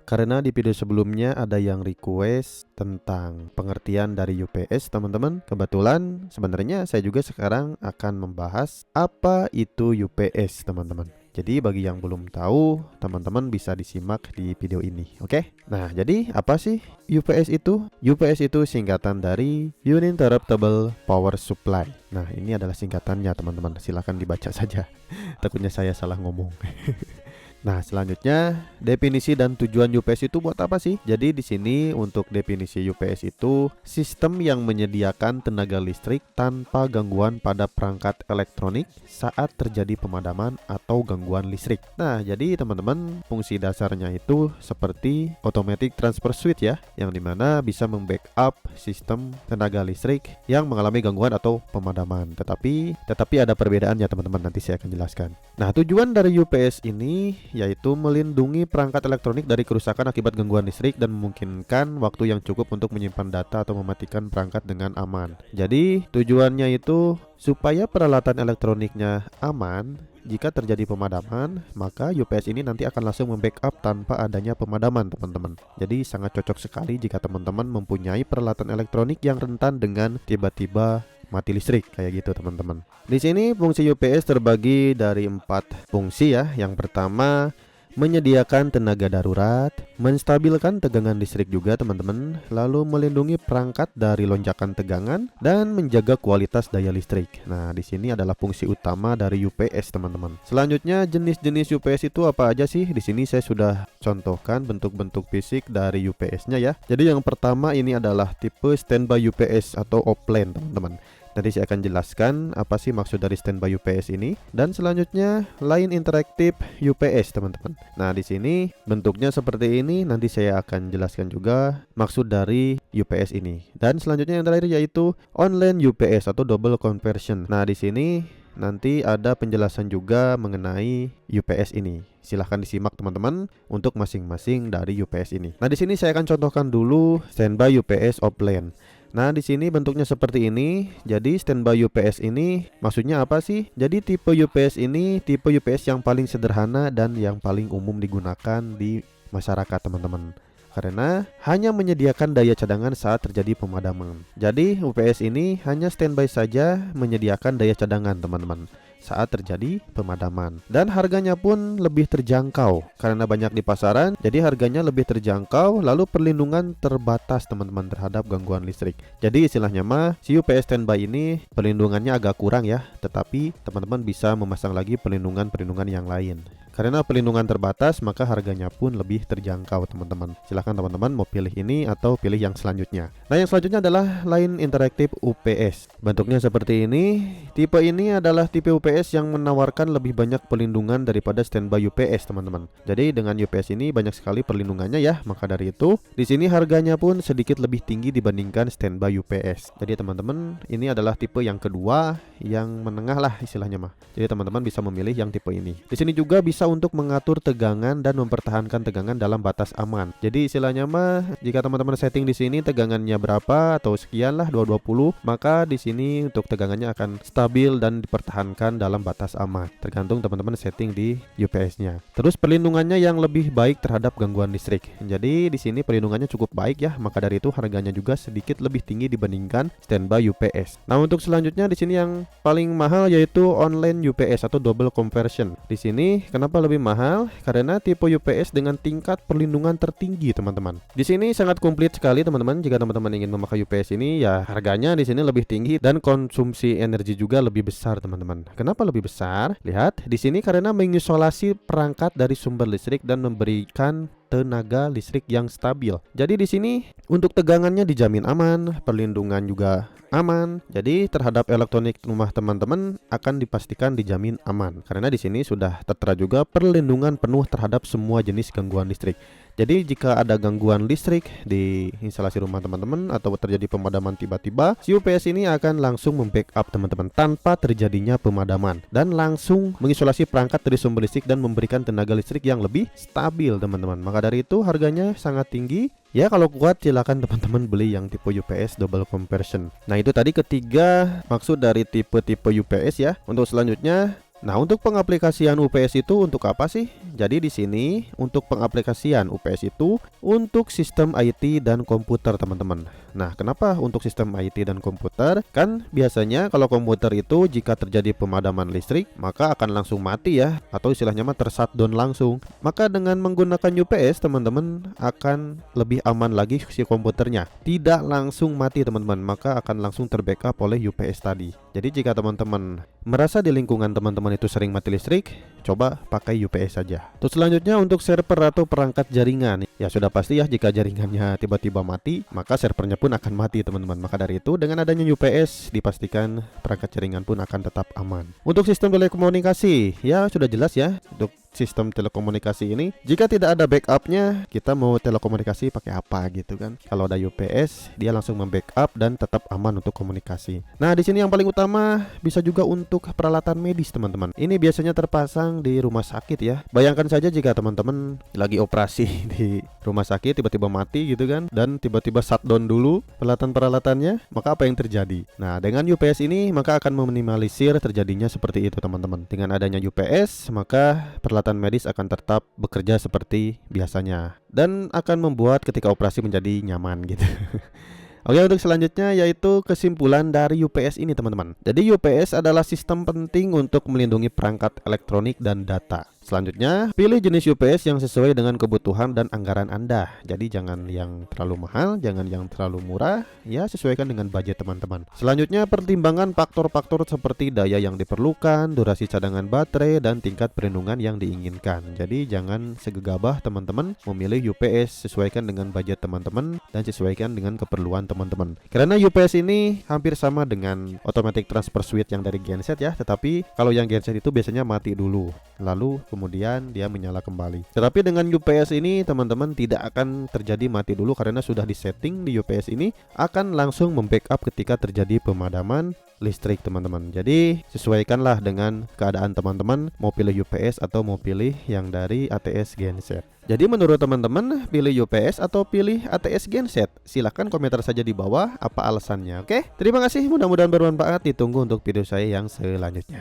Karena di video sebelumnya ada yang request tentang pengertian dari UPS teman-teman. Kebetulan sebenarnya saya juga sekarang akan membahas apa itu UPS teman-teman. Jadi bagi yang belum tahu, teman-teman bisa disimak di video ini, oke? Nah, jadi apa sih UPS itu? UPS itu singkatan dari Uninterruptible Power Supply. Nah, ini adalah singkatannya teman-teman. Silahkan dibaca saja. Takutnya saya salah ngomong. Nah, selanjutnya definisi dan tujuan UPS itu buat apa sih? Jadi di sini untuk definisi UPS itu sistem yang menyediakan tenaga listrik tanpa gangguan pada perangkat elektronik saat terjadi pemadaman atau gangguan listrik. Nah, jadi teman-teman fungsi dasarnya itu seperti automatic transfer switch ya, yang dimana bisa membackup sistem tenaga listrik yang mengalami gangguan atau pemadaman. Tetapi ada perbedaannya teman-teman, nanti saya akan jelaskan. Nah, tujuan dari UPS ini yaitu melindungi perangkat elektronik dari kerusakan akibat gangguan listrik dan memungkinkan waktu yang cukup untuk menyimpan data atau mematikan perangkat dengan aman. Jadi tujuannya itu supaya peralatan elektroniknya aman. Jika terjadi pemadaman, maka UPS ini nanti akan langsung membackup tanpa adanya pemadaman teman-teman. Jadi sangat cocok sekali jika teman-teman mempunyai peralatan elektronik yang rentan dengan tiba-tiba mati listrik kayak gitu teman-teman. Di sini fungsi UPS terbagi dari 4 fungsi ya. Yang pertama, menyediakan tenaga darurat, menstabilkan tegangan listrik juga teman-teman, lalu melindungi perangkat dari lonjakan tegangan dan menjaga kualitas daya listrik. Nah, di sini adalah fungsi utama dari UPS teman-teman. Selanjutnya, jenis-jenis UPS itu apa aja sih? Di sini saya sudah contohkan bentuk-bentuk fisik dari UPS-nya ya. Jadi yang pertama ini adalah tipe standby UPS atau offline teman-teman. Nanti saya akan jelaskan apa sih maksud dari standby UPS ini. Dan selanjutnya line interactive UPS teman-teman. Nah, di sini bentuknya seperti ini. Nanti saya akan jelaskan juga maksud dari UPS ini. Dan selanjutnya yang terakhir yaitu online UPS atau double conversion. Nah, di sini nanti ada penjelasan juga mengenai UPS ini. Silahkan disimak teman-teman untuk masing-masing dari UPS ini. Nah, di sini saya akan contohkan dulu standby UPS offline. Nah, di sini bentuknya seperti ini. Jadi standby UPS ini maksudnya apa sih? Jadi tipe UPS ini tipe UPS yang paling sederhana dan yang paling umum digunakan di masyarakat teman-teman. Karena hanya menyediakan daya cadangan saat terjadi pemadaman. Jadi UPS ini hanya standby saja menyediakan daya cadangan teman-teman saat terjadi pemadaman. Dan harganya pun lebih terjangkau karena banyak di pasaran. Jadi harganya lebih terjangkau, lalu perlindungan terbatas teman-teman terhadap gangguan listrik. Jadi istilahnya mah si UPS standby ini perlindungannya agak kurang ya, tetapi teman-teman bisa memasang lagi perlindungan yang lain. Karena perlindungan terbatas, maka harganya pun lebih terjangkau teman-teman. Silahkan teman-teman mau pilih ini atau pilih yang selanjutnya. Nah, yang selanjutnya adalah line interactive UPS. Bentuknya seperti ini. Tipe ini adalah tipe UPS yang menawarkan lebih banyak perlindungan daripada standby UPS teman-teman. Jadi dengan UPS ini banyak sekali perlindungannya ya. Maka dari itu, di sini harganya pun sedikit lebih tinggi dibandingkan standby UPS. Jadi teman-teman, ini adalah tipe yang kedua, yang menengah lah istilahnya mah. Jadi teman-teman bisa memilih yang tipe ini. Di sini juga bisa untuk mengatur tegangan dan mempertahankan tegangan dalam batas aman. Jadi istilahnya mah jika teman-teman setting di sini tegangannya berapa atau sekian lah 220, maka di sini untuk tegangannya akan stabil dan dipertahankan dalam batas aman. Tergantung teman-teman setting di UPS-nya. Terus perlindungannya yang lebih baik terhadap gangguan listrik. Jadi di sini perlindungannya cukup baik ya, maka dari itu harganya juga sedikit lebih tinggi dibandingkan standby UPS. Nah, untuk selanjutnya di sini yang paling mahal yaitu online UPS atau double conversion. Di sini kenapa lebih mahal? Karena tipe UPS dengan tingkat perlindungan tertinggi teman-teman. Di sini sangat komplit sekali teman-teman. Jika teman-teman ingin memakai UPS ini ya harganya di sini lebih tinggi dan konsumsi energi juga lebih besar teman-teman. Kenapa lebih besar? Lihat di sini karena mengisolasi perangkat dari sumber listrik dan memberikan tenaga listrik yang stabil. Jadi di sini untuk tegangannya dijamin aman, perlindungan juga aman. Jadi terhadap elektronik rumah teman-teman akan dipastikan dijamin aman. Karena di sini sudah tertera juga perlindungan penuh terhadap semua jenis gangguan listrik. Jadi jika ada gangguan listrik di instalasi rumah teman-teman atau terjadi pemadaman tiba-tiba, si UPS ini akan langsung membackup teman-teman tanpa terjadinya pemadaman dan langsung mengisolasi perangkat dari sumber listrik dan memberikan tenaga listrik yang lebih stabil teman-teman. Maka dari itu harganya sangat tinggi. Ya kalau kuat silakan teman-teman beli yang tipe UPS double conversion. Nah itu tadi ketiga maksud dari tipe-tipe UPS ya. Untuk selanjutnya Nah, untuk pengaplikasian UPS itu untuk apa sih? Jadi di sini untuk pengaplikasian UPS itu untuk sistem IT dan komputer, teman-teman. Nah, kenapa untuk sistem IT dan komputer? Kan biasanya kalau komputer itu jika terjadi pemadaman listrik, maka akan langsung mati ya, atau istilahnya mah ter-shutdown langsung. Maka dengan menggunakan UPS, teman-teman akan lebih aman lagi si komputernya. Tidak langsung mati, teman-teman, maka akan langsung terbackup oleh UPS tadi. Jadi jika teman-teman merasa di lingkungan teman-teman itu sering mati listrik, coba pakai UPS saja. Terus selanjutnya untuk server atau perangkat jaringan. Ya sudah pasti ya, jika jaringannya tiba-tiba mati, maka servernya pun akan mati, teman-teman. Maka dari itu dengan adanya UPS dipastikan perangkat jaringan pun akan tetap aman. Untuk sistem telekomunikasi, ya sudah jelas ya. Untuk sistem telekomunikasi ini, jika tidak ada backupnya, kita mau telekomunikasi pakai apa gitu kan? Kalau ada UPS, dia langsung membackup dan tetap aman untuk komunikasi. Nah, di sini yang paling utama bisa juga untuk peralatan medis, teman-teman. Ini biasanya terpasang di rumah sakit ya. Bayangkan saja jika teman-teman lagi operasi di rumah sakit tiba-tiba mati gitu kan, dan tiba-tiba shutdown dulu peralatan-peralatannya, maka apa yang terjadi? Nah, dengan UPS ini maka akan meminimalisir terjadinya seperti itu, teman-teman. Dengan adanya UPS, maka peralatan medis akan tetap bekerja seperti biasanya dan akan membuat ketika operasi menjadi nyaman gitu. Oke, untuk selanjutnya yaitu kesimpulan dari UPS ini, teman-teman. Jadi UPS adalah sistem penting untuk melindungi perangkat elektronik dan data. Selanjutnya, pilih jenis UPS yang sesuai dengan kebutuhan dan anggaran Anda. Jadi jangan yang terlalu mahal, jangan yang terlalu murah, ya sesuaikan dengan budget teman-teman. Selanjutnya, pertimbangkan faktor-faktor seperti daya yang diperlukan, durasi cadangan baterai, dan tingkat perlindungan yang diinginkan. Jadi jangan segegabah teman-teman memilih UPS, sesuaikan dengan budget teman-teman dan sesuaikan dengan keperluan teman-teman. Karena UPS ini hampir sama dengan automatic transfer switch yang dari genset ya, tetapi kalau yang genset itu biasanya mati dulu, lalu kemudian dia menyala kembali. Tetapi dengan UPS ini teman-teman tidak akan terjadi mati dulu karena sudah disetting di UPS ini akan langsung membackup ketika terjadi pemadaman listrik, teman-teman. Jadi sesuaikanlah dengan keadaan teman-teman, mau pilih UPS atau mau pilih yang dari ATS genset. Jadi menurut teman-teman, pilih UPS atau pilih ATS genset? Silahkan komentar saja di bawah apa alasannya. Oke, terima kasih, mudah-mudahan bermanfaat. Ditunggu untuk video saya yang selanjutnya.